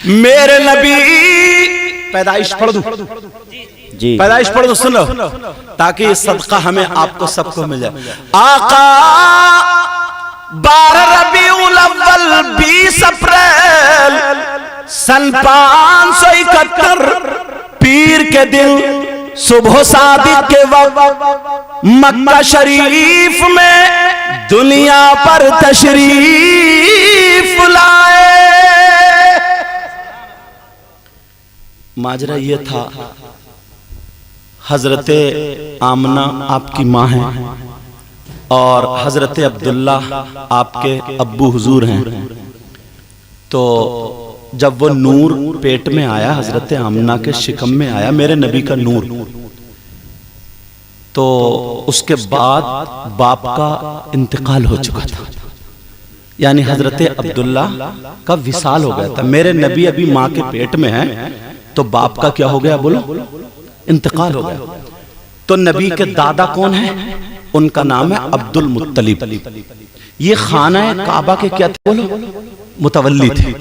میرے نبی پیدائش پڑھ دوں جی پیدائش پڑھ دوں سن لو تاکہ یہ صدقہ ہمیں آپ کو سب کو مل جائے. آقا 12 ربیع الاول 20 اپریل سن 571 پیر کے دن صبح صادق کے وقت مکہ شریف میں دنیا پر تشریف لائے. ماجرا یہ تھا حضرت آمنہ آپ کی ماں ہیں اور حضرت عبداللہ آپ کے ابو حضور ہیں. تو جب وہ نور پیٹ میں آیا حضرت آمنہ کے شکم میں آیا میرے نبی کا نور تو اس کے بعد باپ کا انتقال ہو چکا تھا یعنی حضرت عبداللہ کا وصال ہو گیا تھا. میرے نبی ابھی ماں کے پیٹ میں ہیں تو باپ کا کیا ہو گیا بولو انتقال ہو گیا. تو نبی کے دادا کون ہیں ان کا نام ہے عبد المطلب. یہ خانہ کعبہ کے کیا تھے بولو متولی تھے.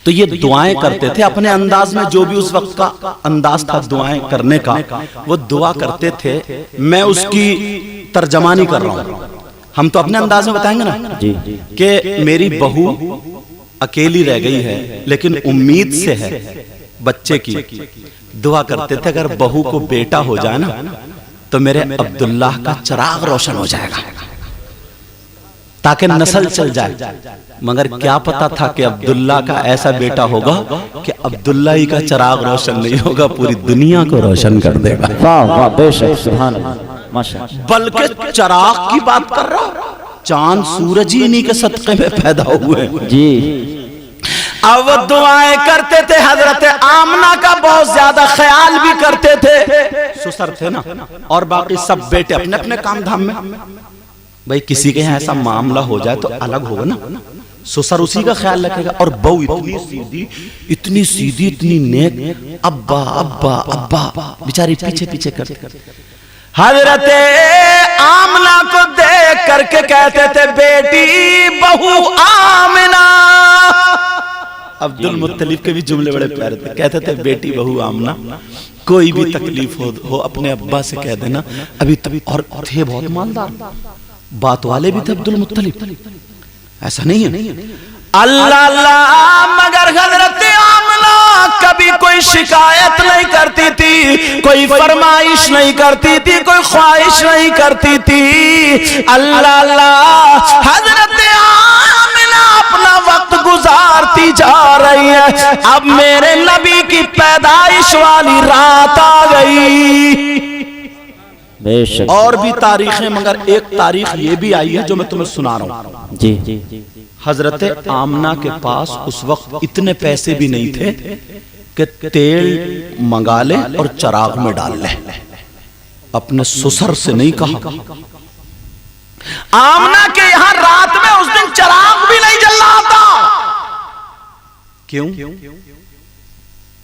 تو یہ دعائیں کرتے تھے اپنے انداز میں جو بھی اس وقت کا انداز تھا دعائیں کرنے کا وہ دعا کرتے تھے. میں اس کی ترجمانی کر رہا ہوں ہم تو اپنے انداز میں بتائیں گے نا کہ میری بہو اکیلی رہ گئی ہے لیکن امید سے ہے بچے کی. دعا کرتے تھے اگر بہو کو بیٹا ہو جائے نا تو میرے عبداللہ کا چراغ روشن ہو جائے گا تاکہ نسل چل جائے. مگر کیا پتا تھا کہ عبداللہ کا ایسا بیٹا ہوگا کہ عبداللہ ہی کا چراغ روشن نہیں ہوگا پوری دنیا کو روشن کر دے گا. واہ واہ بے شک سبحان اللہ ماشاءاللہ. بلکہ چراغ کی بات کر رہا چاند سورج ہی انہی کے صدقے میں پیدا ہوئے. جی اب دعائیں کرتے تھے حضرت آمنہ کا بہت زیادہ خیال بھی کرتے تھے. سسر تھے نا اور باقی سب بیٹے اپنے اپنے کام دھام میں. بھئی کسی کے یہاں ایسا معاملہ ہو جائے تو الگ ہوگا نا. سسر اسی کا خیال رکھے گا اور بہو اتنی سیدھی اتنی نیک ابا ابا ابا بیچاری پیچھے پیچھے کرتے. حضرت آمنہ کو دیکھ کر کے کہتے تھے بیٹی بہو آمنہ. عبد المطلب کے بھی جملے بڑے پیارے تھے. کہتے تھے بیٹی بہو آمنہ کوئی بھی تکلیف ہو اپنے ابا سے کہہ دینا. ابھی اور تھے بہت مالدار بات والے بھی تھے عبد المطلب ایسا نہیں ہے. اللہ اللہ مگر حضرت آمنہ کبھی کوئی شکایت نہیں کرتی تھی کوئی فرمائش نہیں کرتی تھی کوئی خواہش نہیں کرتی تھی. اللہ اللہ حضرت آمنہ اپنا وقت گزارتی جا رہی ہے. اب میرے نبی کی پیدائش والی رات آ گئی. اور بھی تاریخیں مگر ایک تاریخ یہ بھی آئی ہے جو میں تمہیں سنا رہا ہوں. جی حضرت آمنہ کے پاس اس وقت اتنے پیسے بھی نہیں تھے کہ تیل منگا لے اور چراغ میں ڈال لے. اپنے سسر سے نہیں کہا. آمنہ کے یہاں رات میں اس دن چراغ بھی نہیں جل رہا تھا. کیوں؟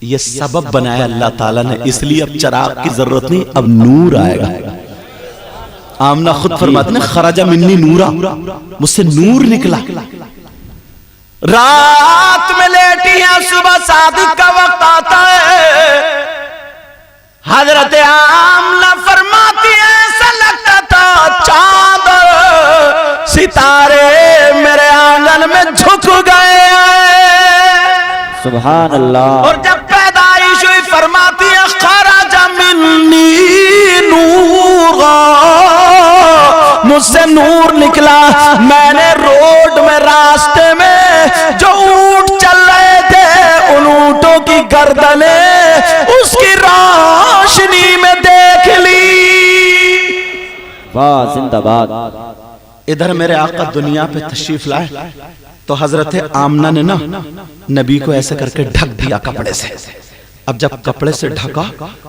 یہ سبب بنایا اللہ تعالیٰ نے اس لیے اب چراغ کی ضرورت نہیں اب نور آئے گا. آمنہ خود فرماتے ہیں خرج منی نورا مجھ سے نور نکلا. رات میں لیٹی ہیں صبح صادق کا وقت آتا ہے. حضرت آمنہ فرماتی ہے ایسا لگتا تھا چاند ستارے میرے آنگن میں جھک گئے. سبحان اللہ. اور جب پیدائش ہوئی فرماتی ہے خرج منی نورا مجھ سے نور نکلا. میں نے روڈ میں راستے میں جو اونٹ چل رہے تھے ان اونٹوں کی گردنیں اس کی روشنی میں دیکھ لی. واہ زندہ باد. ادھر میرے آقا دنیا پہ تشریف لائے تو حضرت آمنہ نے نا نبی کو ایسے کر کے ڈھک دیا کپڑے سے. اب جب کپڑے سے ڈھکا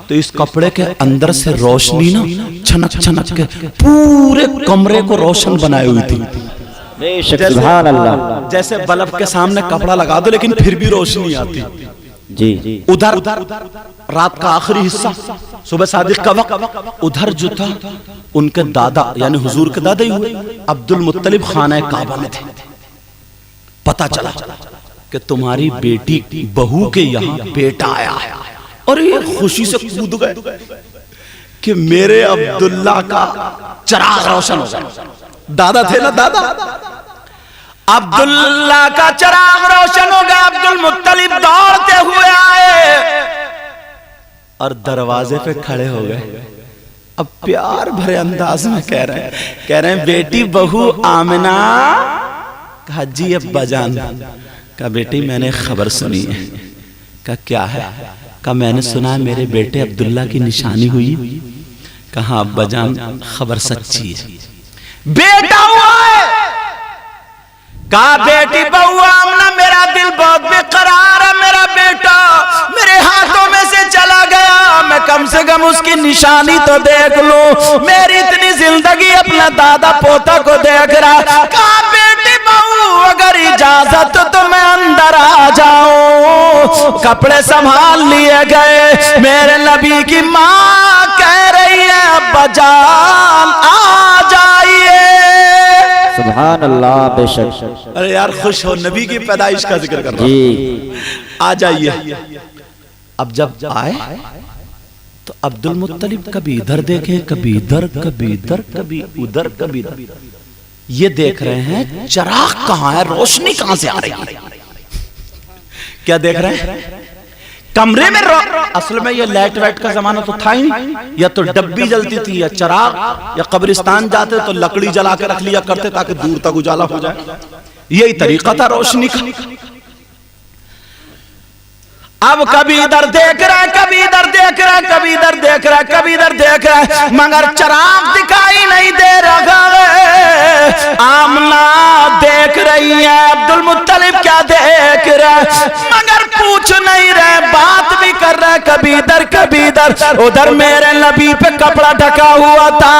تو اس کپڑے کے اندر سے روشنی نا چھنک چھنک کے پورے کمرے کو روشن بنائے ہوئی تھی. سبحان اللہ. جیسے بلب کے سامنے کپڑا لگا دو لیکن پھر بھی روشنی آتی. جی ادھر رات کا آخری حصہ صبح صادق کا وقت ادھر جو تھا ان کے دادا یعنی حضور کے دادا ہی ہوئے عبد المطلب خانہ کعبہ میں تھے. پتہ چلا کہ تمہاری بیٹی بہو کے یہاں بیٹا آیا ہے، اور یہ خوشی سے کود گئے کہ میرے عبداللہ کا چراغ روشن ہو گیا. دادا تھے نا، دادا. عبداللہ کا چراغ روشن ہو گیا. عبد المطلب دوڑتے ہوئے آئے اور دروازے پہ کھڑے ہو گئے. اب پیار بھرے انداز میں کہہ رہے ہیں بیٹی بہو آمنہ. کہا جی ابا جان. کہا بیٹی میں نے خبر سنی ہے. کہا کیا ہے؟ کہا میں نے سنا میرے بیٹے عبداللہ کی نشانی ہوئی. کہا ابا جان خبر سچی ہے، بیٹا ہوا ہے. کہا بیٹی بہو آمنہ میرا دل بہت بے قرار ہے، میرا بیٹا میرے ہاتھوں میں سے چلا گیا، میں کم سے کم اس کی نشانی تو دیکھ لوں. میری اتنی زندگی اپنا دادا پوتا کو دیکھ رہا. کہا بیٹی بہو اگر اجازت تو میں اندر آ جاؤں. کپڑے سنبھال لیے گئے. میرے نبی کی ماں کہہ رہی ہے ابا جان آ جائیے. سبحان اللہ. بے شک. ارے یار خوش ہو، نبی کی پیدائش کا ذکر کر رہا ہوں. جی آ جائیے. اب جب آئے تو عبد المطلب کبھی ادھر دیکھیں، کبھی ادھر، کبھی ادھر، کبھی ادھر، کبھی ادھر. یہ دیکھ رہے ہیں چراغ کہاں ہے، روشنی کہاں سے آ رہی ہے. کیا دیکھ رہے ہیں؟ کمرے میں اصل میں یہ لائٹ وائٹ کا زمانہ تو تھا ہی نہیں. یا تو ڈبی جلتی تھی یا چراغ، یا قبرستان جاتے تو لکڑی جلا کے رکھ لیا کرتے تاکہ دور تک اجالا ہو جائے. یہی طریقہ تھا روشنی کا. اب کبھی ادھر دیکھ رہا ہے، کبھی ادھر دیکھ رہا ہے، کبھی ادھر دیکھ رہا ہے، کبھی ادھر دیکھ رہا ہے، مگر چراغ دکھائی نہیں دے رہا ہے. آمنہ دیکھ رہی ہے عبد المطلب کیا دیکھ رہا ہے، مگر پوچھ نہیں رہے، بات بھی کر رہا ہے کبھی ادھر کبھی ادھر. ادھر میرے نبی پہ کپڑا ڈھکا ہوا تھا.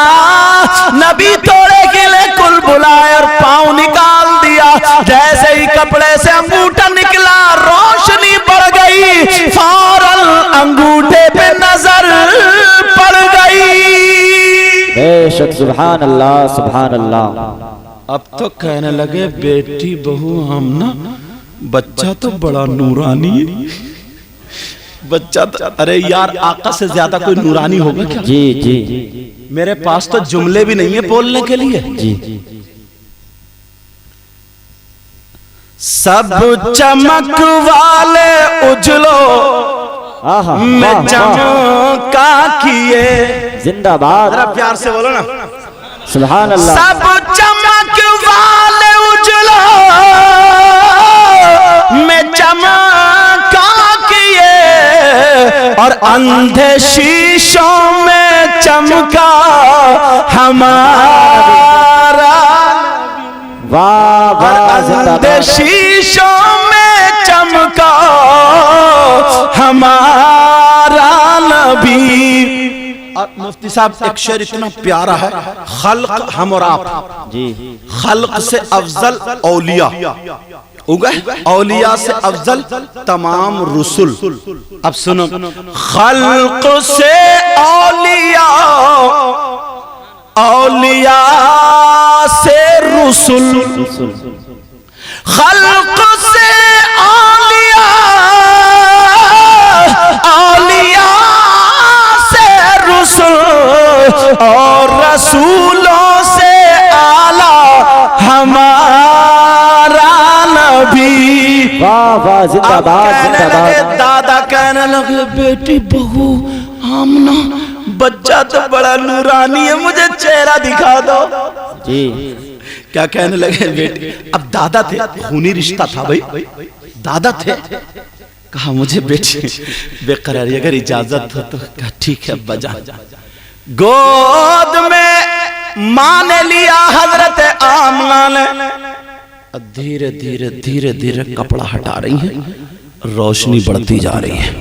نبی توڑے کے لئے کل بلائے اور پاؤں نکال دیا. جیسے ہی کپڑے سے انگوٹھا نکلا روشنی بڑھ گئی. فوراً انگوٹھے پہ نظر پڑ گئی. بے شک. سبحان اللہ. سبحان اللہ. اب تو کہنے لگے بیٹی بہو آمنہ بچہ تو بڑا نورانی ہے. بچہ تو ارے یار آقا سے زیادہ کوئی نورانی ہوگا کیا؟ جی جی. میرے پاس تو جملے بھی نہیں ہیں بولنے کے لیے. جی. سب چمک والے اجلو میں چمکا کیے. زندہ باد. ذرا پیار سے بولو نا. سبحان اللہ. سب چمک والے اجلو میں چمکا کیے، اور اندھے شیشوں میں چمکا ہمارا. واہ واہ. زندہ باد. شیشوں میں چمکا ہمارا نبی. اور مفتی صاحب ایک شعر اتنا پیارا ہے، خلق ہم اور آپ، جی. خلق سے افضل اولیاء، اولیاء سے افضل تمام رسل. اب سنو، خلق سے اولیاء، اولیاء سے رسل، خلق سے اولیاء، اولیاء سے رسل، اور رسولوں سے اعلیٰ ہمارا نبی. واہ واہ. زندہ باد. زندہ باد. دادا کہنے لگے بیٹی بہو آمنہ بچہ تو بڑا نورانی ہے، مجھے چہرہ دکھا دو. جی. کیا کہنے لگے بیٹی؟ اب دادا تھے، خونی رشتہ تھا بھائی، دادا تھے. کہا مجھے بیٹی بے قراری اگر اجازت ہو تو. کہا ٹھیک ہے ابا جان. گود میں ماں نے لیا حضرت آمنہ نے. دھیرے دھیرے دھیرے دھیرے کپڑا ہٹا رہی ہیں، روشنی بڑھتی جا رہی ہے.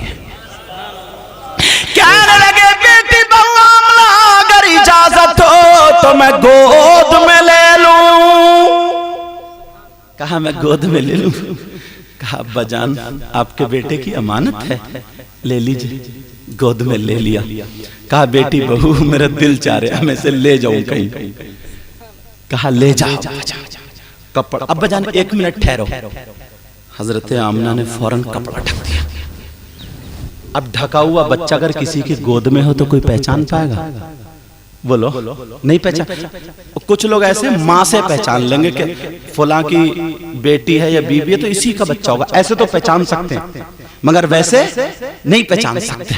کہنے لگے بیٹی بہو آمنہ اگر اجازت ہو تو میں گود میں لے لوں. کہا میں گود میں لے لوں. کہا ابا جان آپ کے بیٹے کی امانت ہے، لے لیجئے. گود میں لے لیا. کہا بیٹی بہو میرا دل چاہ رہا ہے میں اسے لے جاؤں کہیں. کہا لے جاؤ. کپڑا ابا جان ایک منٹ ٹھہرو. حضرت آمنہ نے فوراً کپڑا ڈھک دیا. اب ڈھکا ہوا بچہ اگر کسی کی گود میں ہو تو کوئی پہچان پائے گا؟ بولو نہیں پہچان. کچھ لوگ ایسے ماں سے پہچان لیں گے کہ فلاں کی بیٹی ہے یا بیوی ہے تو اسی کا بچہ ہوگا, ایسے تو پہچان سکتے ہیں, مگر ویسے نہیں پہچان سکتے.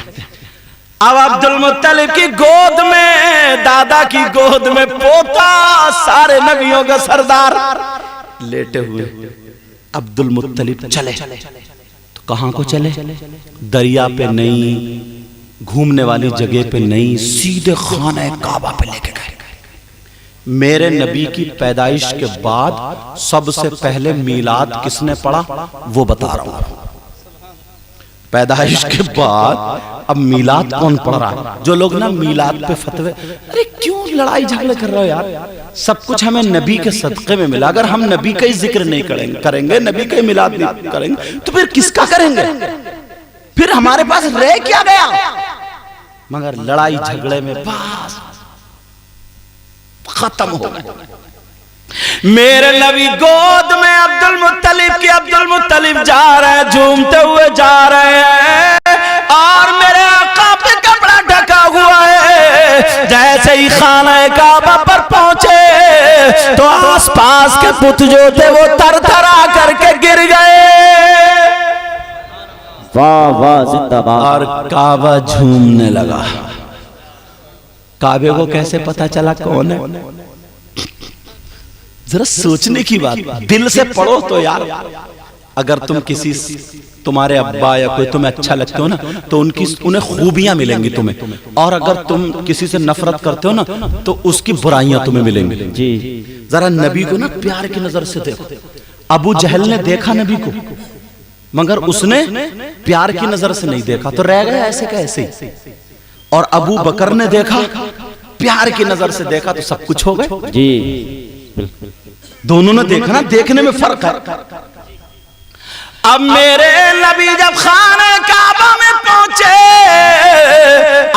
اب عبد المطلب کی گود میں, دادا کی گود میں پوتا, سارے نبیوں کا سردار لیٹے ہوئے. عبد المطلب چلے تو کہاں کو چلے؟ دریا پہ نہیں, گھومنے والی جگہ پہ نہیں, سیدھے خانہ کعبہ پہ لے کے گئے. میرے نبی کی پیدائش کے بعد سب سے پہلے میلاد کس نے پڑھا وہ بتا رہا ہوں. پیدائش کے بعد اب میلاد کون پڑھ رہا ہے؟ جو لوگ نا میلاد پہ فتوے, ارے کیوں لڑائی جھگڑے کر رہے ہو یار؟ سب کچھ ہمیں نبی کے صدقے میں ملا. اگر ہم نبی کا ہی ذکر نہیں کریں گے, نبی کا ہی میلاد نہیں کریں گے تو پھر کس کا کریں گے؟ پھر ہمارے پاس رہ کیا گیا؟ مگر لڑائی جھگڑے میں بس ختم ہو گئے. میرے نبی گود میں عبد المطلب کی, عبد المطلب جا رہے ہیں, جھومتے ہوئے جا رہے ہیں, اور میرے آقا پہ کپڑا ڈھکا ہوا ہے. جیسے ہی خانہ کعبہ پر پہنچے تو آس پاس کے بت جو تھے وہ تر تھرا کر کے گر گئے. واہ واہ زندہ باد. اور کعبہ جھومنے لگا. کعبے کو کیسے پتا چلا کون ہے؟ ذرا سوچنے کی بات, دل سے پڑھو تو یار. اگر تم کسی, تمہارے ابا یا کوئی تمہیں اچھا لگتے ہو نا تو انہیں خوبیاں ملیں گی تمہیں, اور اگر تم کسی سے نفرت کرتے ہو نا تو اس کی برائیاں تمہیں ملیں گی. جی ذرا نبی کو نا پیار کی نظر سے دیکھو. ابو جہل نے دیکھا نبی کو, مگر اس نے پیار کی نظر سے نہیں دیکھا تو رہ گئے ایسے کا ایسے ہی. اور ابو بکر نے دیکھا, پیار کی نظر سے دیکھا تو سب کچھ ہو گئے. جی دونوں نے دیکھا نا, دیکھنے میں فرق ہے. اب میرے نبی جب خانہ کعبہ میں پہنچے,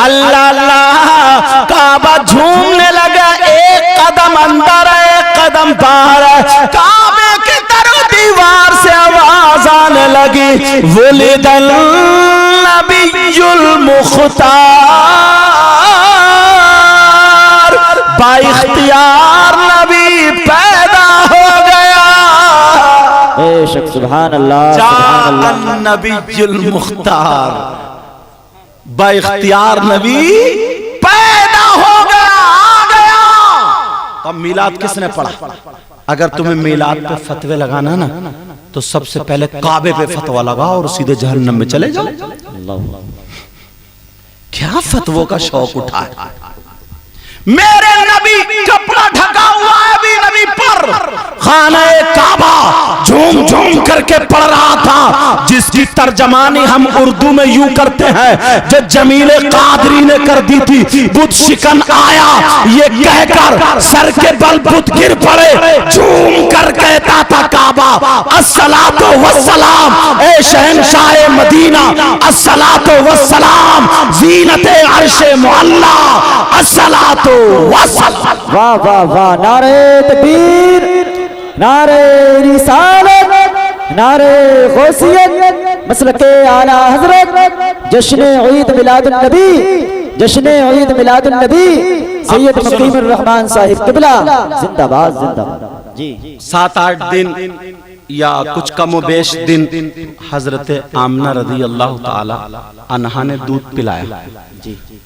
اللہ اللہ, کعبہ جھومنے لگا. ایک قدم اندر ہے, ایک قدم باہر ہے. کعبے کی طرف دیوار سے آواز آنے لگی, ولد النبی المختار, با اختیار نبی پیدا ہو گیا. بے شک سبحان اللہ سبحان اللہ. النبی المختار, با اختیار نبی پیدا ہو گیا, آ گیا. اب میلاد کس نے پڑھا؟ اگر تمہیں میلاد پہ فتوے لگانا نا تو سب سے پہلے کعبے پہ فتوہ لگا اور سیدھے جہنم میں چلے جاؤ. کیا فتووں کا شوق اٹھا ہے؟ میرے نبی کپڑا ڈھکا ہوا ہے ابھی نبی پر, خانہ کعبہ جھوم جھوم کر کے پڑھ رہا تھا, جس کی ترجمانی ہم اردو میں یوں کرتے ہیں جو جمیل قادری نے کر دی تھی, بت شکن آیا یہ کہہ کر سر کے بل بت گر پڑے, جھوم کر کہتا تھا کعبہ الصلاۃ والسلام, اے شہنشاہ مدینہ الصلاۃ والسلام, زینت عرش معلا الصلاۃ. واہ واہ واہ. نعرہ تکبیر, نعرہ رسالت, نعرہ غوثیت, مسلک اعلی حضرت, جشن عید میلاد النبی, جشن عید میلاد النبی سید مقیم الرحمن صاحب قبلہ زندہ باد زندہ باد. جی 7-8 دن یا کچھ کم و بیش دن حضرت آمنہ رضی اللہ تعالی عنہا نے دودھ پلایا.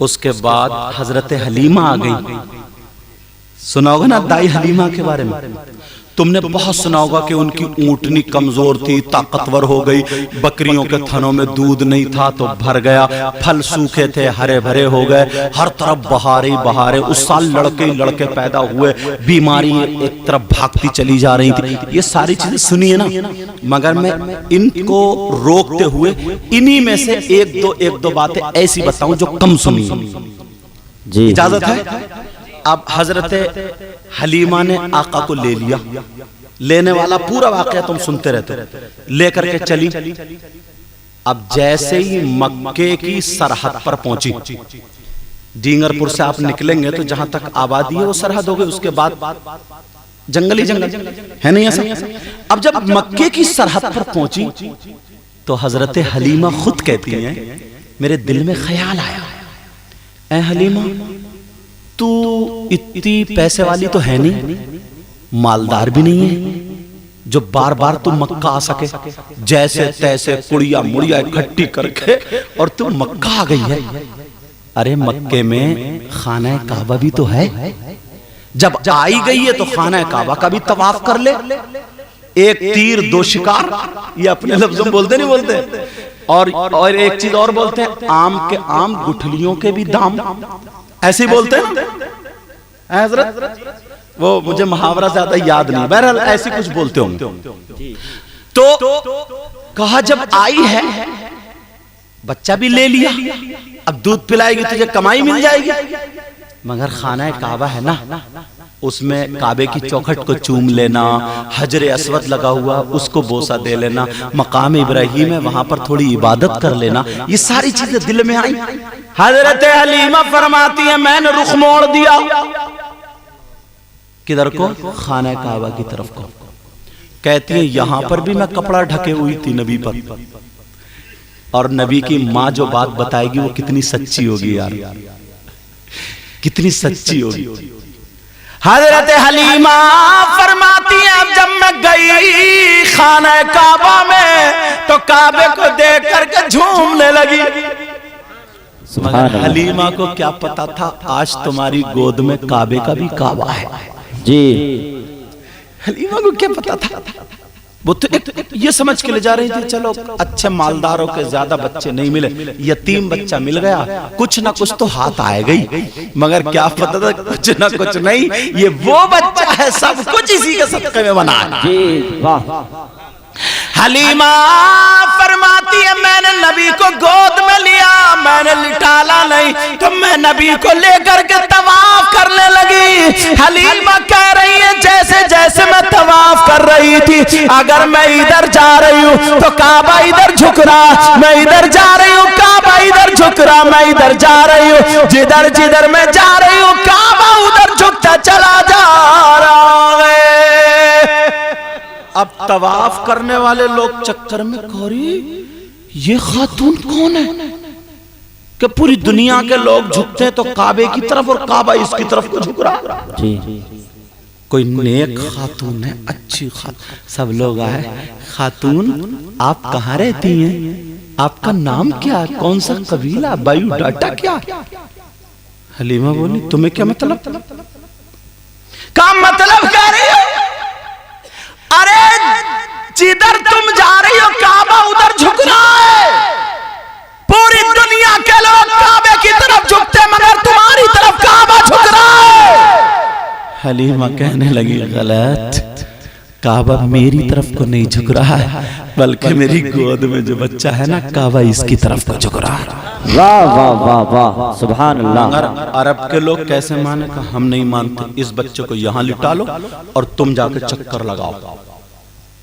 اس کے بعد حضرت حلیمہ آ گئی. سنا ہوگا نا دائی حلیمہ کے بارے میں, تم نے بہت سنا ہوگا کہ ان کی اونٹنی کمزور تھی, طاقتور ہو گئی, بکریوں کے تھنوں میں دودھ نہیں تھا تو بھر گیا, پھل سوکھے تھے ہرے بھرے ہو گئے, ہر طرف بہارے بہارے. اس سال لڑکے لڑکے پیدا ہوئے, بیماری ایک طرف بھاگتی چلی جا رہی تھی. یہ ساری چیزیں سنی ہے نا, مگر میں ان کو روکتے ہوئے انہی میں سے ایک دو باتیں ایسی بتاؤں جو کم سنی. جی اجازت ہے؟ اب حضرت حلیمہ نے آقا کو لے لیا, لینے والا پورا واقعہ تم سنتے رہتے, لے کر کے چلی. اب جیسے ہی مکے کی سرحد پر پہنچی, ڈینگر پور سے آپ نکلیں گے تو جہاں تک آبادی ہے وہ سرحد ہو گئی, اس کے بعد جنگلی جنگل ہے نہیں ایسا؟ اب جب مکے کی سرحد پر پہنچی تو حضرت حلیمہ خود کہتی ہیں میرے دل میں خیال آیا، اے حلیمہ تو اتنی پیسے والی تو ہے نہیں، مالدار بھی نہیں ہے جو بار بار تم مکہ آ سکے، جیسے تیسے کڑیا مڑیا اکٹھی کر کے اور تم مکہ آ گئی ہے۔ ارے مکے میں خانہ کعبہ بھی تو ہے، جب آئی گئی ہے تو خانہ کعبہ کا بھی طواف کر لے، ایک تیر دو شکار، یہ اپنے لفظوں میں بولتے نہیں بولتے، اور ایک چیز اور بولتے ہیں آم کے آم گٹھلیوں کے بھی دام، ایسے ہی بولتے ہیں حضرت، وہ مجھے محاورہ زیادہ یاد نہیں، بہرحال ایسے کچھ بولتے ہوں گے۔ تو کہا جب آئی ہے بچہ بھی لے لیا، اب دودھ پلائے گی تجھے کمائی مل جائے گی، مگر خانہ کعبہ ہے نا، اس میں کعبے کی چوکھٹ کو چوم لینا، حجر اسود لگا ہوا اس کو بوسہ دے لینا، مقام ابراہیم ہے وہاں پر تھوڑی عبادت کر لینا، یہ ساری چیزیں دل میں آئیں۔ حضرت حلیمہ فرماتی ہیں میں نے رخ موڑ دیا، کدھر کو؟ خانہ کعبہ کی طرف کو۔ کہتی ہیں یہاں پر بھی میں کپڑا ڈھکے ہوئی تھی نبی پر، اور نبی کی ماں جو بات بتائے گی وہ کتنی سچی ہوگی یار، کتنی سچی ہوگی۔ حضرت حلیمہ فرماتی ہیں اب جب میں گئی خانہ کعبہ میں تو کعبے کو دیکھ کر کے جھومنے لگی، مگر حلیمہ کو کیا پتا تھا آج تمہاری گود میں کعبے کا بھی کعبہ ہے جی، حلیمہ کو کیا پتا تھا؟ وہ تو یہ سمجھ کے لے جا رہی تھی چلو اچھے مالداروں کے زیادہ بچے نہیں ملے، یتیم بچہ مل گیا، کچھ نہ کچھ تو ہاتھ آئے گئی، مگر کیا پتا تھا کچھ نہ کچھ نہیں، یہ وہ بچہ ہے سب کچھ اسی کے صدقے میں بنا ہے۔ جی واہ۔ حلیمہ فرماتی ہے میں نے نبی کو گود میں لیا، میں نے لٹالا نہیں، تو میں نبی کو لے کر کے طواف کرنے لگی۔ حلیمہ کہہ رہی ہے جیسے جیسے میں طواف کر رہی تھی، اگر میں ادھر جا رہی ہوں تو کعبہ ادھر جھک رہا، میں ادھر جا رہی ہوں کعبہ ادھر جھک رہا، میں ادھر جا رہی ہوں جدھر جدھر میں جا رہی ہوں کعبہ ادھر جھکتا چلا جا رہا ہے۔ اب طواف کرنے والے لوگ چکر میں کوری یہ خاتون کون ہے کہ پوری دنیا کے لوگ جھکتے ہیں تو کعبے کی طرف اور کعبہ اس کی طرف کو جھک رہا، کوئی نیک خاتون ہے، اچھی خاتون، سب لوگ آئے، خاتون آپ کہاں رہتی ہیں، آپ کا نام کیا ہے، کون سا قبیلہ، بایو ڈاٹا کیا؟ حلیمہ بولی تمہیں کیا مطلب؟ کیا مطلب کہہ رہی ہو؟ ارے جدھر تم جا رہی ہو کعبہ ادھر جھک رہا ہے، پوری دنیا کے لوگ کعبے کی طرف جھکتے مگر تمہاری طرف کعبہ جھک رہا ہے۔ حلیمہ کہنے لگی غلط، کعبہ میری طرف کو نہیں جھک رہا ہے بلکہ میری گود میں جو بچہ ہے نا کعبہ اس کی طرف کو جھک رہا ہے۔ واہ واہ واہ واہ سبحان اللہ۔ مگر عرب کے لوگ کیسے مانے؟ کہ ہم نہیں مانتے، اس بچے کو یہاں لٹا لو اور تم جا کے چکر لگاؤ۔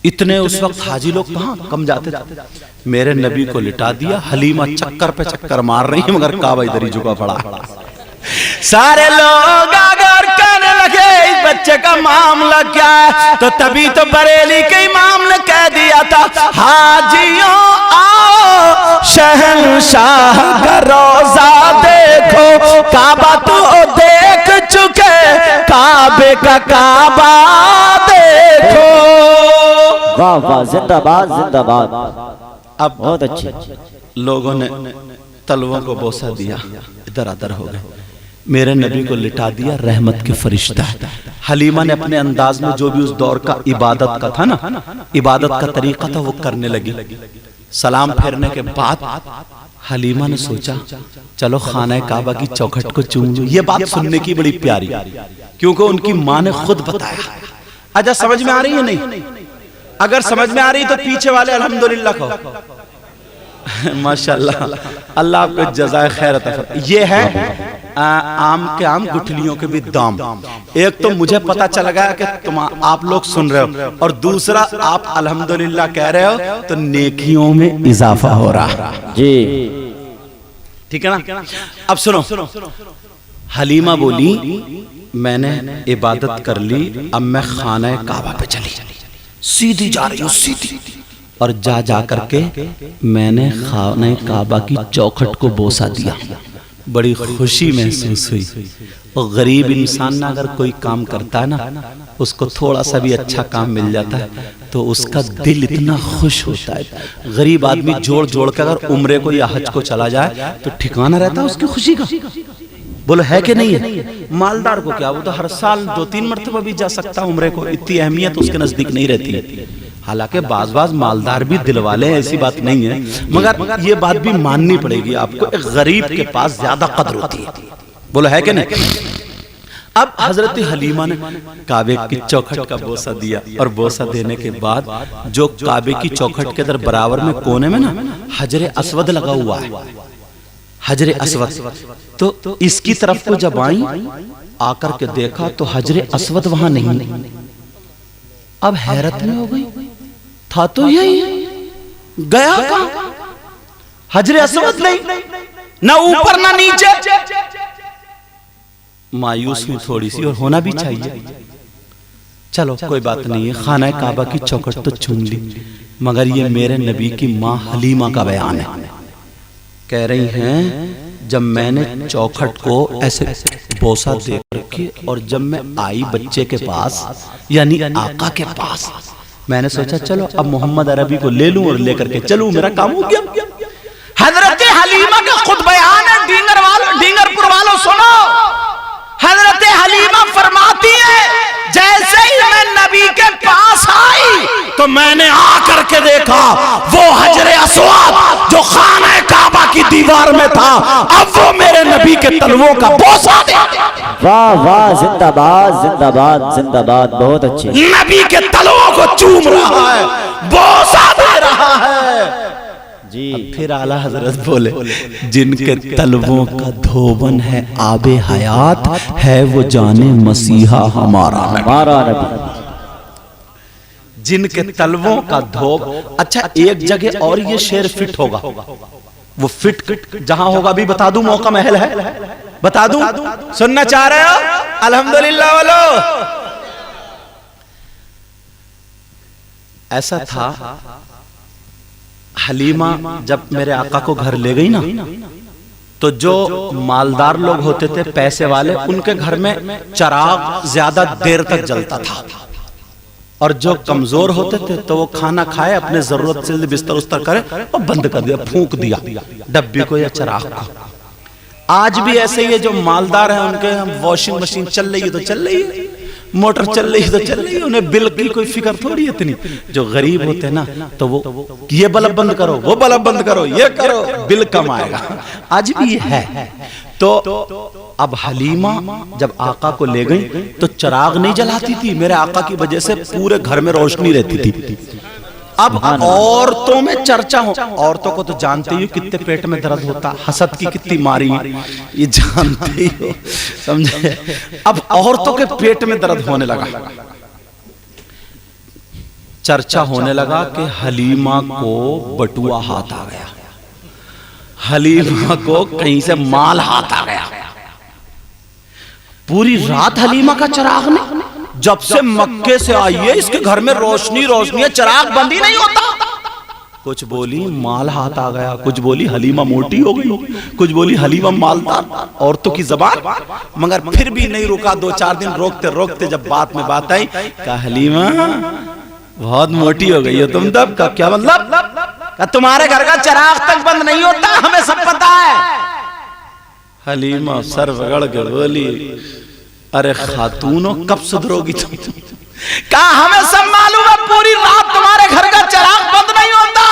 اتنے اس وقت حاجی لوگ کہاں کم جاتے تھے، میرے نبی کو لٹا دیا، حلیمہ چکر پہ چکر مار رہی ہے مگر کعبہ ادھر ہی جھکا پڑا۔ سارے لوگ اگر کہنے لگے اس بچے کا معاملہ کیا ہے، تو تبھی تو بریلی کے امام نے کہہ دیا تھا حاجیوں آؤ شہنشاہ کا روزہ دیکھو، کعبہ تو دیکھ چکے کعبے کا کعبہ دیکھو۔ واہ واہ زندہ باد زندہ باد۔ اب بہت اچھی لوگوں نے تلووں کو بوسہ دیا، ادھر ادھر ہو گئے، میرے نبی کو لٹا دیا، رحمت کے فرشتہ۔ حلیمہ نے اپنے انداز میں جو بھی اس دور کا عبادت کا تھا نا، عبادت کا طریقہ تھا وہ کرنے لگی۔ سلام پھیرنے کے بعد حلیمہ نے سوچا چلو خانہ کعبہ کی چوکھٹ کو چوم لوں۔ یہ بات سننے کی بڑی پیاری، کیونکہ ان کی ماں نے خود بتایا۔ اچھا سمجھ میں آ رہی ہے نہیں؟ اگر سمجھ میں آ رہی تو پیچھے والے الحمدللہ کہو۔ ماشاءاللہ، اللہ آپ کو جزائے خیر عطا فرمائے۔ یہ ہے آم کے آم گٹھلیوں کے بھی دام۔ ایک تو مجھے پتا چل گیا کہ آپ لوگ سن رہے ہو، اور دوسرا آپ الحمدللہ کہہ رہے ہو تو نیکیوں میں اضافہ ہو رہا جی، ٹھیک ہے نا؟ اب سنو، حلیمہ بولی میں نے عبادت کر لی، اب میں خانہ کعبہ پہ چلی، سیدھی جا رہی ہوں سیدھی، اور جا کر کے میں نے خانہ کعبہ کی چوکھٹ کو بوسہ دیا، بڑی خوشی محسوس ہوئی۔ اور غریب انسان نہ اگر کوئی کام کرتا ہے نا، اس کو تھوڑا سا بھی اچھا کام مل جاتا ہے تو اس کا دل اتنا خوش ہوتا ہے۔ غریب آدمی جوڑ کے اگر عمرے کو یا حج کو چلا جائے تو ٹھکانہ رہتا ہے اس کی خوشی کا، بولو ہے کہ نہیں ہے؟ مالدار کو کیا، وہ تو ہر سال 2-3 مرتبہ بھی جا سکتا عمرے کو، اتنی اہمیت اس کے نزدیک نہیں رہتی۔ حالانکہ بعض مالدار بھی دل والے ہیں، ایسی بات نہیں ہے، مگر یہ بات بھی ماننی پڑے گی آپ کو، ایک غریب کے پاس زیادہ قدر ہوتی ہے، بولو ہے کہ نہیں؟ اب حضرت حلیمہ نے کعبے کی چوکھٹ کا بوسہ دیا، اور بوسہ دینے کے بعد جو کعبے کی چوکھٹ کے در برابر میں کونے میں نا حجر اسود لگا ہوا ہے، حجر اسود، تو اس کی طرف کو جب آئیں آ کر کے دیکھا تو حجر اسود وہاں نہیں۔ اب حیرت میں ہو گئی، تھا تو یہی، گیا کہاں؟ حجر اسود نہیں، نہ اوپر نہ نیچے۔ مایوس میں تھوڑی سی، اور ہونا بھی چاہیے، چلو کوئی بات نہیں ہے، خانہ کعبہ کی چوکھٹ تو چوم لی، مگر یہ میرے نبی کی ماں حلیمہ کا بیان ہے، کہہ رہی ہیں جب میں نے چوکھٹ کو ایسے بوسہ دے کر کے، اور جب میں آئی بچے کے پاس یعنی آقا کے پاس، میں نے سوچا چلو اب محمد عربی کو لے لوں اور لے کر کے چلوں، میرا کام ہو گیا۔ حضرت حلیمہ کا خود بیان ہے، ڈینگر پور والوں سنو، حضرت حلیمہ فرماتی ہے جیسے ہی میں نبی کے پاس آئی تو میں نے آ کر کے دیکھا وہ حجر اسود جو خانہ کعبہ کی دیوار میں تھا، اب وہ میرے نبی کے تلووں کا بوسہ دے، واہ واہ، زندہ باد زندہ باد زندہ باد، بہت اچھے، نبی کے تلووں کو چوم رہا ہے، بوسہ دے رہا ہے جی۔ پھر اعلیٰ حضرت بولے جن کے تلووں کا دھوبن ہے آب حیات، ہے وہ جان مسیحا ہمارا نبی، جن کے تلووں کا دھوب۔ اچھا ایک جگہ اور یہ شعر فٹ ہوگا، وہ فٹ جہاں ہوگا بھی بتا دوں، موقع محل ہے، بتا دوں، سننا چاہ رہے ہو؟ الحمدللہ والو، ایسا تھا حلیمہ جب میرے آقا کو گھر لے گئی نا، تو جو مالدار لوگ ہوتے تھے پیسے والے، ان کے گھر میں چراغ زیادہ دیر تک جلتا تھا، اور جو کمزور ہوتے تھے تو وہ کھانا کھائے، اپنے ضرورت سے بستر استر کرے اور بند کر دیا، پھونک دیا ڈبی کو یا چراغ کو۔ آج بھی ایسے ہی ہے، جو مالدار ہیں ان کے واشنگ مشین چل رہی ہے تو چل رہی ہے، موٹر چل رہی ہے تو چل رہی ہے، انہیں بل کی کوئی فکر تھوڑی ہے اتنی۔ جو غریب ہوتے ہیں نا تو وہ یہ بلب بند کرو، وہ بلب بند کرو، یہ کرو، بل کم آئے گا، آج بھی یہ ہے۔ تو اب حلیمہ جب آقا کو لے گئی تو چراغ نہیں جلاتی تھی، میرے آقا کی وجہ سے پورے گھر میں روشنی رہتی تھی۔ اب عورتوں میں چرچا ہو، عورتوں کو تو جانتے ہی کتنے پیٹ میں درد ہوتا، حسد کی کتنی ماری ہے یہ جانتے ہی ہو، سمجھے؟ اب عورتوں کے پیٹ میں درد ہونے لگا، چرچا ہونے لگا کہ حلیمہ کو بٹوا ہاتھ آ گیا، حلیمہ کو کہیں سے مال ہاتھ آ گیا۔ پوری رات حلیمہ کا چراغ نہیں، جب سے مکے سے آئی ہے اس کے گھر میں روشنی ہے، چراغ بند ہی نہیں ہوتا۔ کچھ بولی مال ہاتھ آ گیا، کچھ بولی حلیمہ موٹی ہو گئی، کچھ بولی حلیمہ مالدار، عورتوں کی زبان، مگر پھر بھی نہیں رکا، 2-4 دن روکتے روکتے جب بات میں بات آئی کہا حلیمہ بہت موٹی ہو گئی ہو تم تب۔ کا کیا مطلب؟ کہ تمہارے گھر کا چراغ تک بند نہیں ہوتا، ہمیں سب پتا ہے۔ حلیمہ سر رگڑ کے بولی ارے خاتونوں کب سدھرو گی تم؟ کہا ہمیں سب معلوم ہے، پوری رات تمہارے گھر کا چراغ بند نہیں ہوتا۔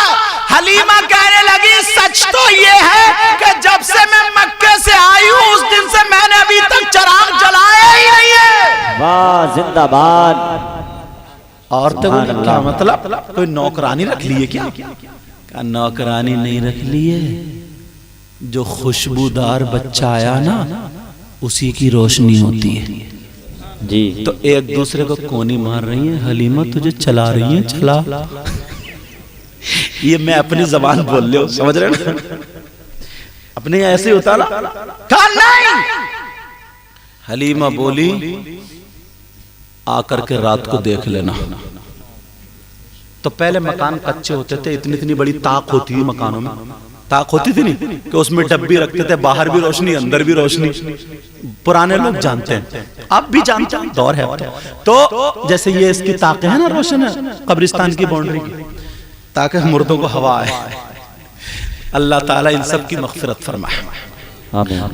حلیمہ کہنے لگی سچ تو یہ ہے کہ جب سے میں مکے سے آئی ہوں اس دن سے میں نے ابھی تک چراغ جلایا ہی نہیں ہے۔ واہ زندہ باد۔ عورتیں بولیں کیا مطلب؟ کوئی نوکرانی رکھ لیے کیا؟ کہا نوکرانی نہیں رکھ لیے، جو خوشبودار بچہ آیا نا اسی کی روشنی ہوتی ہے جی۔ تو ایک دوسرے کو کونی مار رہی ہیں، حلیمہ تجھے چلا رہی ہیں، چلا۔ یہ میں اپنی زبان بول لے ہو، سمجھ رہے ہیں؟ اپنے ایسے ہوتا نا، کہا نہیں، حلیمہ بولی آ کر کے رات کو دیکھ لینا. تو پہلے مکان کچے ہوتے تھے, اتنی بڑی تاق ہوتی تھی مکانوں میں, تاق ہوتی تھی نہیں کہ اس میں ڈبی رکھتے تھے, باہر بھی روشنی اندر بھی روشنی. پرانے لوگ جانتے ہیں, آپ بھی جانتے ہیں, دور ہے. تو جیسے یہ اس کی تاقیں ہیں نا روشن ہے قبرستان کی باؤنڈری کی, تاکہ مردوں کو ہوا آئے. اللہ تعالیٰ ان سب کی مغفرت فرمائے,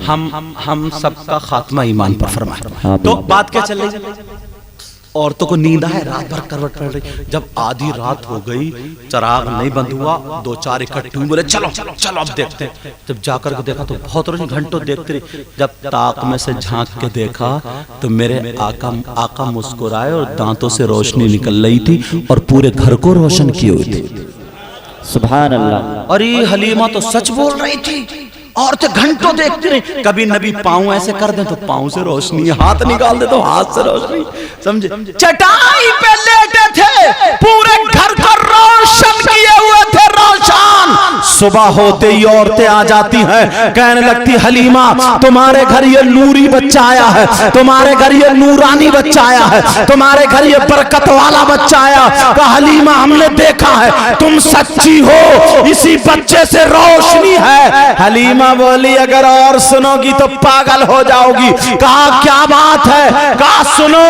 ہم سب کا خاتمہ ایمان پر فرمائے. تو بات کیا چل رہی ہے؟ عورتوں کو نیند آئے, رات بھر کروٹ پڑ رہی. جب آدھی رات ہو گئی, چراغ نہیں بند ہوا, 2-4 اکٹھے ہوئے, بولے چلو چلو اب دیکھتے ہیں. جب جا کر کے دیکھا تو بہت روشنی, گھنٹوں دیکھتے رہی. جب طاق میں سے جھانک کے دیکھا تو میرے آقا مسکرائے اور دانتوں سے روشنی نکل رہی تھی اور پورے گھر کو روشن کی ہوئی تھی. سبحان اللہ. اور یہ حلیمہ تو سچ بول رہی تھی. عورتیں گھنٹوں دیکھتی رہی. کبھی نبی پاؤں ایسے کر دیں تو پاؤں سے روشنی, ہاتھ نکال دے تو ہاتھ سے روشنی. سمجھے؟ چٹائی پہ لیٹے تھے, پورے گھر کو روشن کیے ہوئے تھے, روشن. صبح ہوتے ہی عورتیں آ جاتی ہیں, کہنے لگتی حلیمہ تمہارے گھر یہ نوری بچہ آیا ہے, تمہارے گھر یہ نورانی بچہ آیا ہے, تمہارے گھر یہ برکت والا بچہ آیا. کہا حلیمہ ہم نے دیکھا ہے, تم سچی ہو, اسی بچے سے روشنی ہے. حلیمہ بولی اگر اور سنو گی تو پاگل ہو جاؤ گی. کہا کیا بات ہے؟ کہا سنو,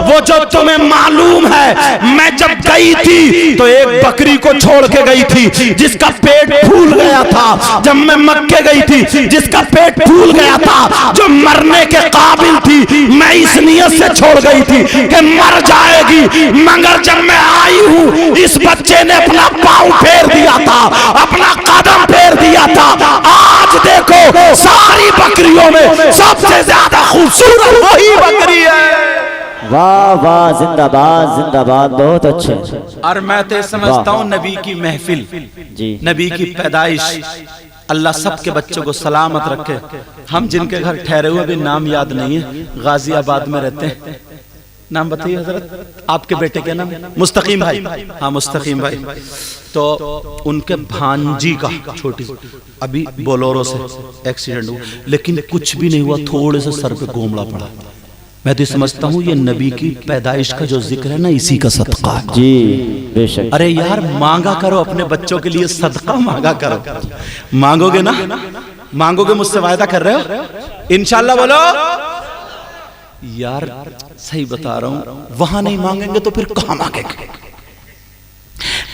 وہ جو تمہیں معلوم ہے, میں جب گئی تھی تو ایک بکری کو چھوڑ کے گئی تھی جس کا پیٹ پھول گیا تھا. جب میں مکے گئی تھی جس کا پیٹ پھول گیا تھا, جو مرنے کے قابل تھی, میں اس نیت سے چھوڑ گئی تھی کہ مر جائے گی, مگر جب میں آئی ہوں اس بچے نے اپنا پاؤں پھیر دیا تھا, اپنا قدم پھیر دیا تھا. آج دیکھو ساری بکریوں میں سب سے زیادہ خوبصورت وہی بکری ہے. واہ واہ, زندہ باد زندہ باد, بہت اچھے. اور میں تو سمجھتا ہوں نبی کی محفل, نبی کی پیدائش, اللہ سب کے بچوں کو سلامت رکھے. ہم جن کے گھر ٹھہرے ہوئے بھی نام یاد نہیں ہے, غازی آباد میں رہتے ہیں. نام بتائیے حضرت, آپ کے بیٹے کے نام؟ مستقیم بھائی. ہاں مستقیم بھائی. تو ان کے بھانجی کا چھوٹی ابھی بولورو سے ایکسیڈنٹ ہوا, لیکن کچھ بھی نہیں ہوا, تھوڑے سے سر پہ گومڑا پڑا. میں تو سمجھتا ہوں یہ نبی کی پیدائش کا جو ذکر ہے نا, اسی کا صدقہ ہے. جی بے شک. ارے یار مانگا کرو اپنے بچوں کے لیے, صدقہ مانگا کرو. مانگو گے نا, مانگو گے, مجھ سے وعدہ کر رہے ہو انشاءاللہ؟ بولو یار, صحیح بتا رہا ہوں, وہاں نہیں مانگیں گے تو پھر کہاں مانگیں گے؟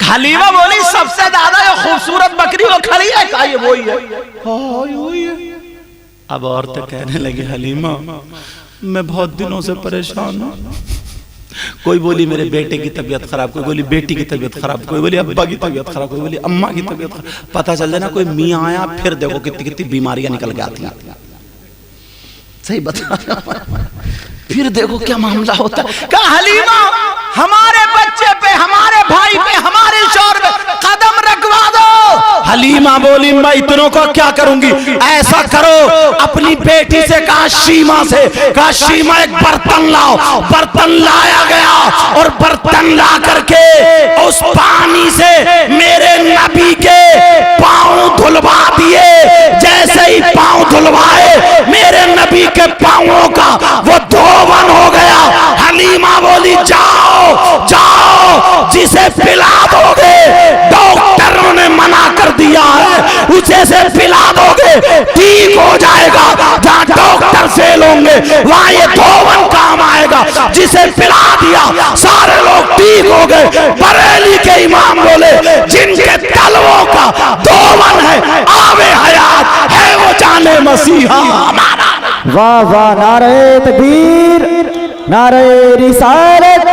حلیمہ بولی سب سے زیادہ یہ خوبصورت بکری وہ کھڑی ہے. کہا یہ وہی ہے. اب عورتیں کہنے لگی حلیمہ میں بہت دنوں سے پریشان ہوں. کوئی بولی میرے بیٹے کی طبیعت خراب, کوئی بولی بیٹی کی طبیعت خراب, کوئی بولی ابا کی طبیعت خراب, کوئی بولی اماں کی طبیعت خراب. پتہ چل جائے نا کوئی میاں آیا, پھر دیکھو کتنی بیماریاں نکل کے آتی ہیں. صحیح بتا رہا ہوں, پھر دیکھو کیا معاملہ ہوتا ہے. کہا حلیمہ ہمارے بچے پہ, ہمارے بھائی پہ, ہمارے شوہر پہ قدم رکھوا دو. حلیمہ بولی میں اتنوں کو کیا کروں گی, ایسا کرو اپنی بیٹی سے کہا شیمہ سے, کہا شیمہ ایک برتن لاؤ. برتن لایا گیا اور برتن لا کر کے اس پانی سے میرے نبی کے پاؤں دھلوا دیے. جیسے ہی پاؤں دھلوائے میرے نبی کے پاؤں کا وہ دھون ہو گیا. حلیمہ بولی جاؤ جاؤ, جسے پلا دو گے ڈاکٹروں نے منع کر دیا ہے, اسے سے پلا دو گے ٹھیک ہو جائے گا. جہاں ڈاکٹر فیل ہوں گے وہاں یہ دھون کام آئے گا. جسے پلا دیا سارے لوگ ٹھیک ہو گئے. بریلی کے امام بولے جن کے تلووں کا دھون ہے آب حیات ہے, وہ جانے مسیحا ہمارا. واہ واہ, نعرہ تکبیر, نعرہ رسالت,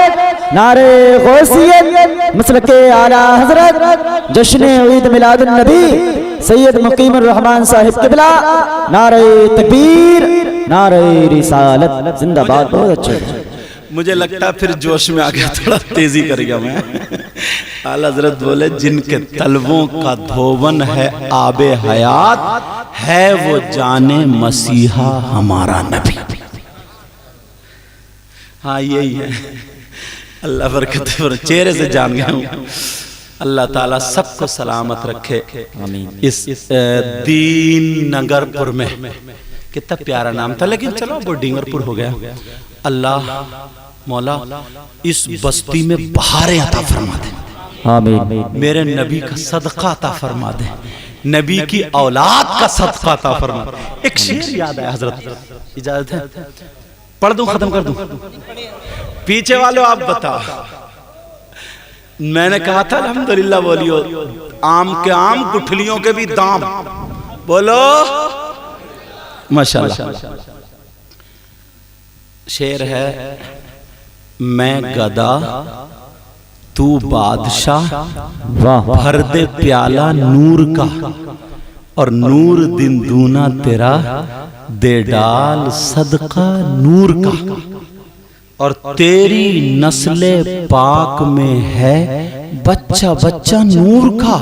نعرہ غوثیت, مسلک اعلیٰ حضرت جشن عید میلاد النبی سید مقیم الرحمن صاحب قبلہ. نعرہ تکبیر, نعرہ رسالت, زندہ باد. بہت اچھے. مجھے لگتا ہے پھر جوش میں آگیا, تھوڑا تیزی کر گیا میں. اعلیٰ حضرت بولے جن کے تلووں کا دھون ہے آب حیات ہے, وہ جانے مسیحا ہمارا نبی. ہاں یہی ہے. اللہ برکت چہرے سے جان گیا ہوں. اللہ تعالیٰ سب کو سلامت رکھے. اس دین نگر پور میں کتنا پیارا نام تھا، لیکن چلو وہ ڈینگر پور ہو گیا۔ اللہ مولا اس بستی میں بہاریں عطا فرما دے، آمین۔ میرے نبی کا صدقہ عطا فرما دے، نبی کی اولاد کا صدقہ عطا فرما دے۔ ایک شعر یاد ہے حضرت، اجازت ہے پڑھ دوں ختم کر دوں؟ پیچھے والوں آپ بتا، میں نے کہا تھا الحمدللہ بولیو، آم کے آم گٹھلیوں کے بھی دام، بولو ماشاءاللہ۔ شعر ہے، میں گدا تو بادشاہ، بھر دے پیالہ نور کا، اور نور دن دونا تیرا، دے ڈال صدقہ نور کا، اور تیری نسل پاک میں ہے بچہ بچہ نور کا،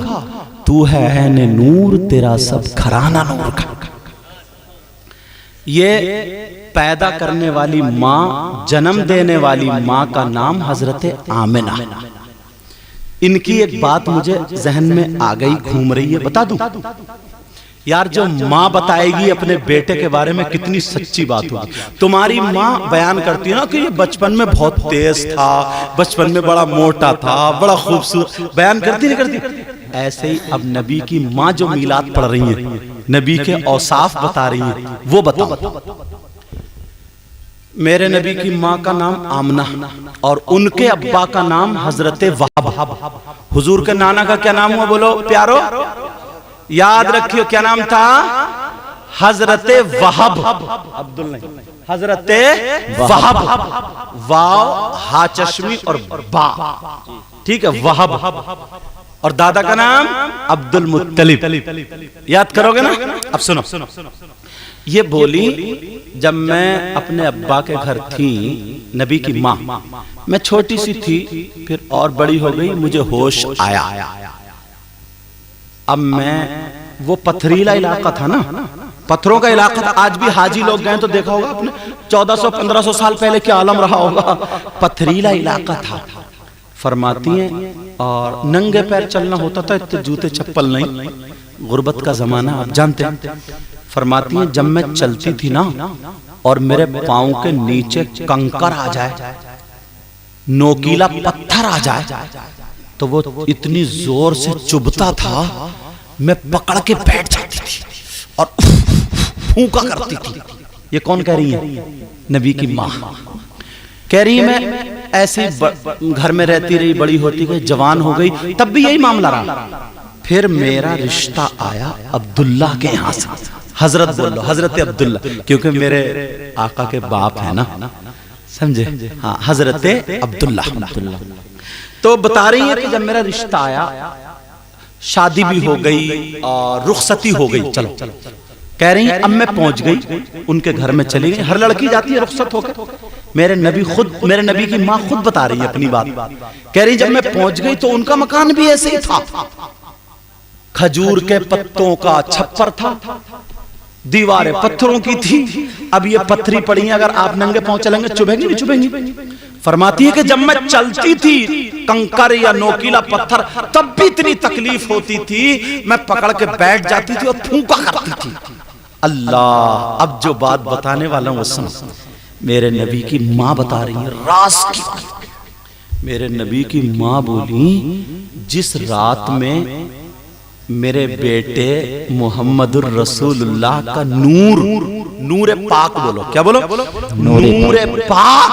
تو ہے عین نور تیرا سب گھرانہ نور کا۔ یہ پیدا کرنے والی ماں، جنم دینے والی ماں کا نام حضرت آمنہ۔ ان کی ایک بات مجھے ذہن میں آ گئی، گھوم رہی ہے، بتا دوں؟ یار جو ماں بتائے گی اپنے بیٹے کے بارے میں کتنی سچی بات ہوگی۔ تمہاری ماں بیان کرتی ہے نا کہ یہ بچپن میں بہت تیز تھا، بچپن میں بڑا موٹا تھا، بڑا خوبصورت، بیان کرتی نہیں کرتی؟ ایسے ہی اب نبی کی ماں جو میلاد پڑھ رہی ہیں، نبی کے اوصاف بتا رہی ہیں، وہ بتاؤ۔ میرے نبی کی ماں کا نام آمنہ، اور ان کے ابا کا نام حضرت وہب۔ حضور کے نانا کا کیا نام ہوا بولو پیارو؟ یاد رکھیو کیا نام تھا؟ حضرت وہب، عبداللہ حضرت وہب، واو ہا چشمی اور با، ٹھیک ہے، وہب۔ اور دادا کا نام عبد المطلب، یاد کرو گے نا؟ اب سنو، یہ بولی جب میں اپنے ابا کے گھر تھی، نبی کی ماں، میں چھوٹی سی تھی، پھر اور بڑی ہو گئی، مجھے ہوش آیا۔ اب میں، وہ پتھریلا علاقہ تھا نا، پتھروں کا علاقہ تھا، آج بھی حاجی لوگ گئے تو دیکھا ہوگا اپنے 1400-1500 سال پہلے کیا عالم رہا ہوگا، پتھریلا علاقہ تھا۔ فرماتی ہیں اور ننگے پیر چلنا ہوتا تھا، اتنے جوتے چپل نہیں، غربت کا زمانہ آپ جانتے ہیں۔ فرماتی ہیں جب میں چلتی تھی نا اور میرے پاؤں کے نیچے کنکر آ جائے، نوکیلا پتھر آ جائے، تو وہ اتنی زور سے چبھتا تھا، میں پکڑ کے بیٹھ جاتی تھی اور پھونکا کرتی تھی۔ یہ کون کہہ رہی ہے؟ نبی کی ماں کہہ رہی ہے۔ میں ایسے گھر میں رہتی رہی، بڑی ہوتی گئی، جوان ہو گئی، تب بھی یہی معاملہ رہا۔ پھر میرا رشتہ آیا عبداللہ کے یہاں سے، حضرت بولو، حضرت عبداللہ، کیونکہ میرے آقا کے باپ ہیں نا، سمجھے؟ ہاں، حضرت عبداللہ۔ تو بتا رہی ہے کہ جب میرا رشتہ آیا، شادی بھی ہو گئی اور رخصتی ہو گئی، چلو کہہ رہی ہیں اب میں پہنچ گئی ان کے گھر میں چلی گئی۔ ہر لڑکی جاتی ہے رخصت ہو کر، میرے نبی کی ماں خود بتا رہی ہے اپنی بات، کہہ رہی جب میں پہنچ گئی تو ان کا مکان بھی ایسے ہی تھا، کھجور کے پتوں کا چھپر تھا، دیواریں پتھروں کی تھی۔ اب یہ پتھری پڑی ہیں، اگر آپ ننگے پاؤں چلیں گے چبھیں گی نہیں چبھیں گی؟ فرماتی ہے کہ جب میں چلتی تھی کنکر یا نوکیلا پتھر، تب بھی اتنی تکلیف ہوتی تھی، میں پکڑ کے بیٹھ جاتی تھی اور پھونکا کرتی تھی۔ اللہ، اب جو بات بتانے والا ہوں وہ سنو، میرے نبی کی ماں بتا رہی ہے راز کی بات۔ میرے نبی کی ماں بولی جس رات میں میرے بیٹے محمد الرسول اللہ کا نور پاک، بولو کیا بولو؟ نور پاک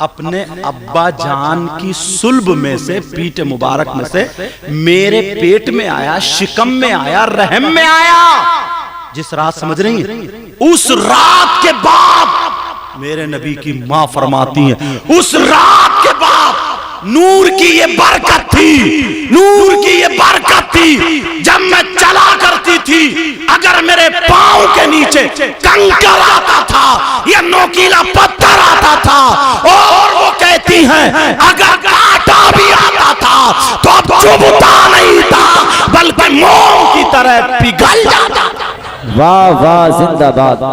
اپنے ابا جان کی صلب میں سے، پیٹ مبارک میں سے میرے پیٹ میں آیا، شکم میں آیا، رحم میں آیا، جس رات سمجھ رہی ہیں، اس رات کے بعد میرے نبی کی ماں فرماتی ہیں اس رات کے بعد نور کی یہ برکت تھی، نور کی یہ برکت تھی، جب میں چلا کرتی تھی اگر میرے پاؤں کے نیچے کنکر آتا تھا یا نوکیلا پتھر آتا تھا، اور وہ کہتی ہیں اگر کانٹا بھی آتا تھا تو اب چبھتا نہیں تھا بلکہ موم کی طرح پگھل جاتا تھا۔ واہ واہ، زندہ باد۔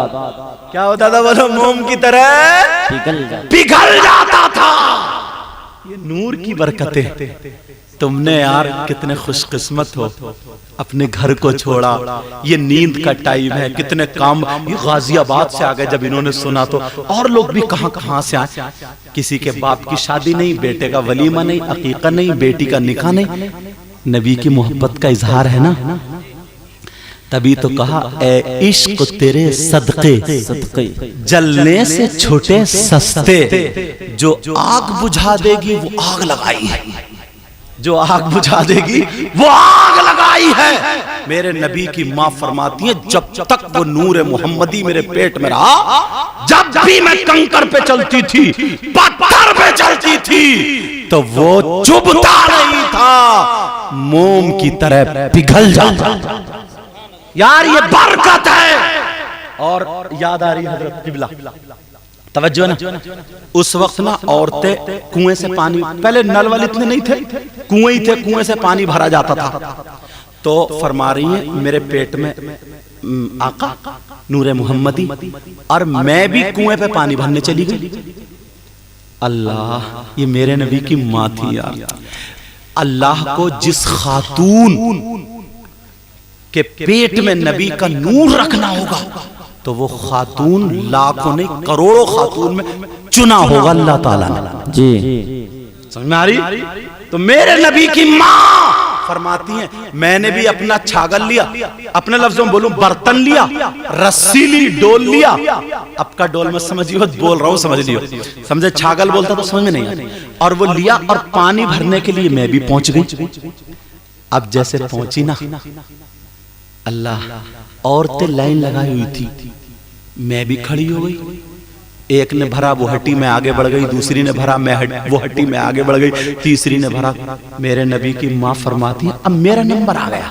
کیا ہوتا تھا بولو؟ موم کی طرح پگھل جاتا تھا۔ یہ نور کی برکتیں، تم نے یار کتنے خوش قسمت ہو، اپنے گھر کو چھوڑا، یہ نیند کا ٹائم ہے، کتنے کام، یہ غازی آباد سے آگئے۔ جب انہوں نے سنا تو اور لوگ بھی کہاں کہاں سے آئے، کسی کے باپ کی شادی نہیں، بیٹے کا ولیمہ نہیں، عقیقہ نہیں، بیٹی کا نکاح نہیں، نبی کی محبت کا اظہار ہے نا۔ تبھی تو کہا اے عشق تیرے صدقے جلنے سے چھوٹے سستے، جو آگ بجھا دے گی وہ آگ لگائی ہے، جو آگ بجھا دے گی وہ آگ لگائی ہے۔ میرے نبی کی ماں فرماتی ہے جب تک وہ نور محمدی میرے پیٹ میں رہا، جب بھی میں کنکر پہ چلتی تھی، پتھر پہ چلتی تھی، تو وہ چبھتا نہیں تھا، موم کی طرح پگھل جاتا۔ یار یہ برکت ہے۔ اور یاد آ رہی حضرت قبلہ، توجہ نا، اس وقت نا عورتیں کنویں سے پانی، پہلے نل والے اتنے نہیں تھے، کنویں ہی تھے، کنویں سے پانی بھرا جاتا تھا۔ تو فرما رہی ہیں میرے پیٹ میں آقا نور محمدی، اور میں بھی کنویں پہ پانی بھرنے چلی گئی۔ اللہ، یہ میرے نبی کی ماں تھی یار۔ اللہ کو جس خاتون کہ پیٹ میں نبی کا نور رکھنا ہوگا تو وہ خاتون لاکھوں نہیں کروڑوں خاتون میں چنا ہوگا اللہ تعالیٰ نے۔ جی سمجھ میں آ رہی؟ تو میرے نبی کی ماں فرماتی ہیں میں نے بھی اپنا چھاگل لیا، اپنے لفظوں میں بولوں برتن لیا، رسی لی، ڈول لیا۔ اب کا ڈول میں سمجھیے، بول رہا ہوں سمجھ لیو، سمجھے چھاگل بولتا تو سمجھ میں نہیں آیا، اور وہ لیا اور پانی بھرنے کے لیے میں بھی پہنچ گئی۔ اب جیسے پہنچی نا، اللہ، عورتیں لائن لگائی ہوئی تھی، میں بھی کھڑی ہو گئی، ایک نے بھرا وہ ہٹی میں آگے بڑھ گئی، دوسری نے بھرا وہ ہٹی میں آگے بڑھ گئی، تیسری نے بھرا۔ میرے نبی کی ماں فرماتی ہے اب میرا نمبر آ گیا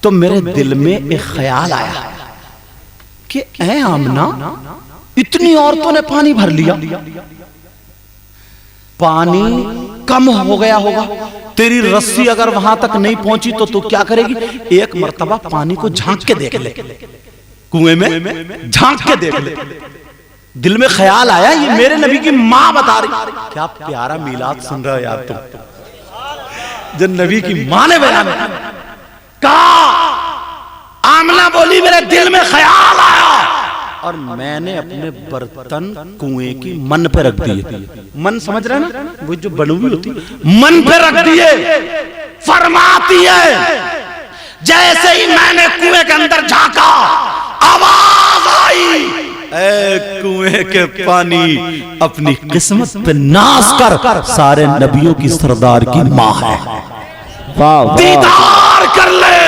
تو میرے دل میں ایک خیال آیا کہ اے آمنہ، اتنی عورتوں نے پانی بھر لیا، پانی کم ہو گیا ہوگا، تیری رسی اگر وہاں تک نہیں پہنچی تو تو کیا کرے گی؟ ایک مرتبہ پانی کو جھانک کے دیکھ لے، کنویں میں جھانک کے دیکھ لے۔ دل میں خیال آیا یہ میرے نبی کی ماں بتا رہی۔ کیا پیارا میلاد سن رہا ہے یار تم، جب نبی کی ماں نے بیان کہا، آمنہ بولی میرے دل میں خیال آیا اور میں نے اپنے برتن کنویں کی من پہ رکھ دیے۔ من سمجھ رہے نا، وہ جو بنوی ہوتی، من پہ رکھ دیے۔ فرماتی ہے جیسے ہی میں نے کنویں کے اندر جھانکا، آواز آئی اے کنویں کے پانی، اپنی قسمت پہ ناز کر، سارے نبیوں کی سردار کی ماں ہے، دیدار کر لے،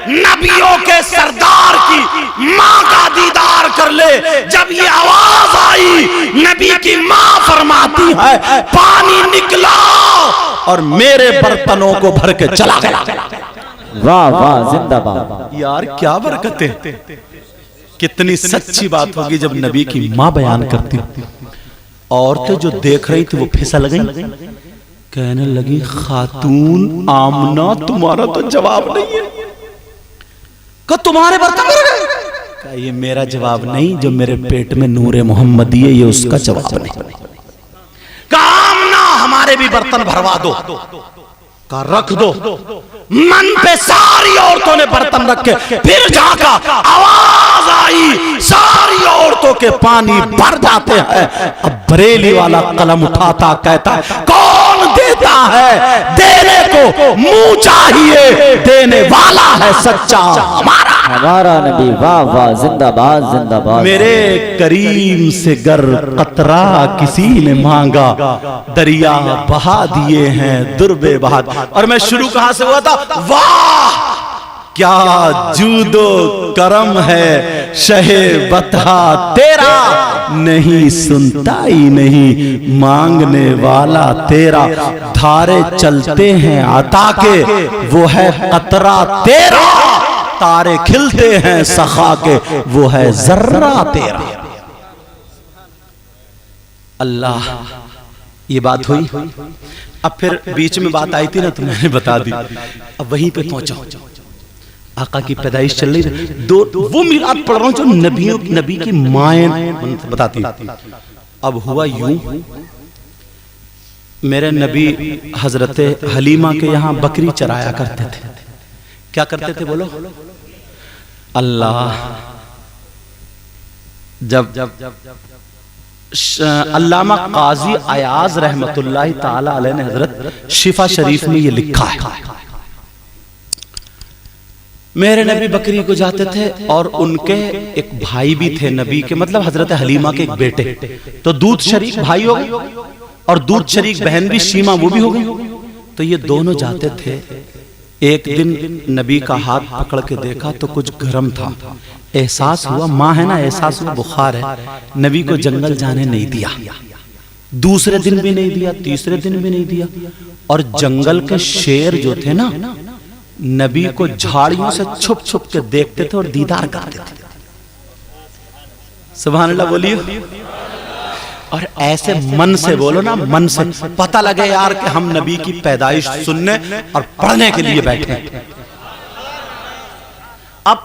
نبیوں کے سردار کی ماں کا دیدار کر لے۔ جب یہ آواز آئی، نبی کی ماں فرماتی ہے پانی نکلا اور میرے برتنوں کو بھر کے چلا گیا۔ واہ واہ، زندہ باد یار کیا برکت ہے، کتنی سچی بات ہوگی جب نبی کی ماں بیان کرتی۔ عورتیں جو دیکھ رہی تھی وہ پھسل گئی، کہنے لگی خاتون آمنہ تمہارا تو جواب نہیں ہے، کہ تمہارے برتن بھر گئے؟ کہ یہ میرا جواب نہیں، جو میرے پیٹ میں نور محمدی ہے یہ اس کا جواب نہیں۔ کہ آمنہ ہمارے بھی برتن بھروا دو، کہ رکھ دو۔ من پہ ساری عورتوں نے برتن رکھے، پھر جھانکا، آواز آئی، ساری عورتوں کے پانی بھر جاتے ہیں۔ اب بریلی والا قلم اٹھاتا کہتا ہے کون دیتا ہے؟ دینے کو منہ چاہیے، دینے والا ہے سچا ہمارا نبی۔ واہ واہ، زندہ باد زندہ باد۔ میرے کریم سے گر قطرہ کسی نے مانگا، دریا بہا دیے ہیں دربے بہا۔ اور میں شروع کہاں سے ہوا تھا؟ واہ کیا جود و کرم ہے شہ بطحا تیرا، نہیں سنتا ہی نہیں مانگنے والا تیرا، دھارے چلتے ہیں عطا کے وہ ہے قطرہ تیرا، تارے کھلتے ہیں سخا کے وہ ہے ذرہ تیرا۔ اللہ، یہ بات ہوئی۔ اب پھر بیچ میں بات آئی تھی نا تو میں نے بتا دی، اب وہیں پہ پہنچا۔ آقا کی پیدائش چل رہی تھی، وہ میلاد پڑھ رہا ہوں جو نبی کی مائیں بتاتی۔ اب ہوا یوں، میرے نبی حضرت حلیمہ کے یہاں بکری چرایا کرتے تھے. کیا کرتے تھے بولو؟ اللہ. جب علامہ قاضی ایاز رحمت اللہ تعالی علیہ نے حضرت شفا شریف میں یہ لکھا ہے، میرے نبی بکری کو جاتے تھے اور ان کے ایک بھائی بھی تھے نبی کے، مطلب حضرت حلیمہ کے ایک بیٹے، تو دودھ شریک بھائی ہو گئے اور دودھ شریک بہن بھی شیمہ وہ بھی ہو گئی. تو یہ دونوں جاتے تھے. ایک دن نبی کا ہاتھ پکڑ کے دیکھا تو کچھ گرم تھا، احساس ہوا، ماں ہے نا، احساس ہوا بخار ہے. نبی کو جنگل جانے نہیں دیا، دوسرے دن بھی نہیں دیا، تیسرے دن بھی نہیں دیا. اور جنگل کے شیر جو تھے نا، نبی کو جھاڑیوں سے چھپ چھپ کے دیکھتے تھے اور دیدار کرتے تھے. سبحان اللہ بولیے. اور ایسے من سے بولو نا، من سے پتہ لگے یار کہ ہم نبی کی پیدائش سننے اور پڑھنے کے لیے بیٹھے ہیں. اب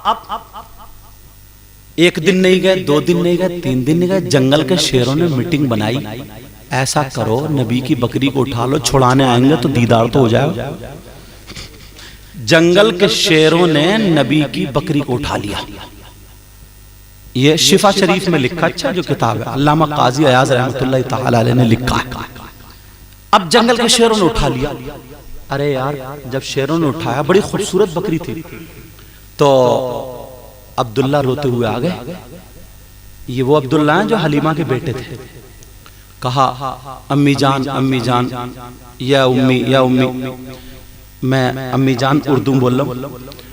ایک دن نہیں گئے، 2 دن نہیں گئے، 3 دن نہیں گئے، جنگل کے شیروں نے میٹنگ بنائی، ایسا کرو نبی کی بکری کو اٹھا لو، چھڑانے آئیں گے تو دیدار تو ہو جائے. جنگل کے شیروں نے نبی کی بکری کو اٹھا لیا. یہ شفا شریف میں لکھا، اچھا جو کتاب ہے علامہ قاضی ایاز رحمت اللہ تعالی علیہ نے لکھا ہے. اب جنگل کے شیروں نے اٹھا لیا. ارے یار جب شیروں نے اٹھایا، بڑی خوبصورت بکری تھی، تو عبداللہ روتے ہوئے آ گئے. یہ وہ عبداللہ ہیں جو حلیمہ کے بیٹے تھے. کہا امی جان، امی جان، یا امی، یا امی. میں امی جان اردو بول رہا ہوں.